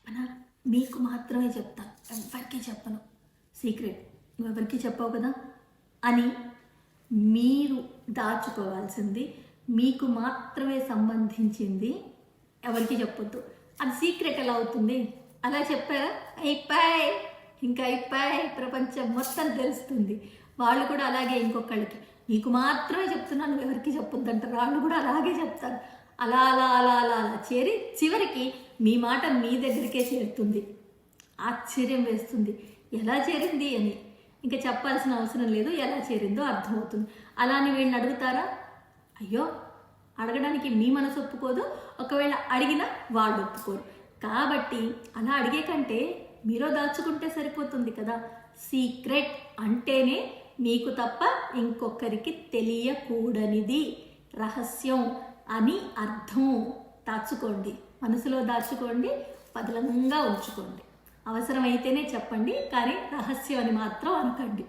చెప్పనా? మీకు మాత్రమే చెప్తాను, ఎవరికి చెప్పను. సీక్రెట్ నువ్వు ఎవరికి చెప్పావు కదా అని మీరు దాచుకోవాల్సింది, మీకు మాత్రమే సంబంధించింది ఎవరికి చెప్పొద్దు. అది సీక్రెట్ ఎలా అవుతుంది? అలా చెప్పారా అయిపోయి, ఇంకా అయిపోయి, ప్రపంచం మొత్తం తెలుస్తుంది. వాళ్ళు కూడా అలాగే ఇంకొకళ్ళకి నీకు మాత్రమే చెప్తున్నాను ఎవరికి చెప్పొద్దు అంటారు. వాళ్ళు కూడా అలాగే చెప్తారు. అలా అలా అలా అలా అలా చేరి చివరికి మీ మాట మీ దగ్గరికే చేరుతుంది. ఆశ్చర్యం వేస్తుంది ఎలా చేరింది అని. ఇంకా చెప్పాల్సిన అవసరం లేదు, ఎలా చేరిందో అర్థమవుతుంది. అలా అని వీళ్ళని అడుగుతారా? అయ్యో, అడగడానికి మీ మనసు ఒప్పుకోదు, ఒకవేళ అడిగినా వాళ్ళు ఒప్పుకోరు. కాబట్టి అలా అడిగే కంటే మీరో దాచుకుంటే సరిపోతుంది కదా. సీక్రెట్ అంటేనే మీకు తప్ప ఇంకొకరికి తెలియకూడనిది, రహస్యం అని అర్థం. దాచుకోండి, మనసులో దాచుకోండి, పదిలంగా ఉంచుకోండి. అవసరమైతేనే చెప్పండి, కానీ రహస్యం అని మాత్రం అనకండి.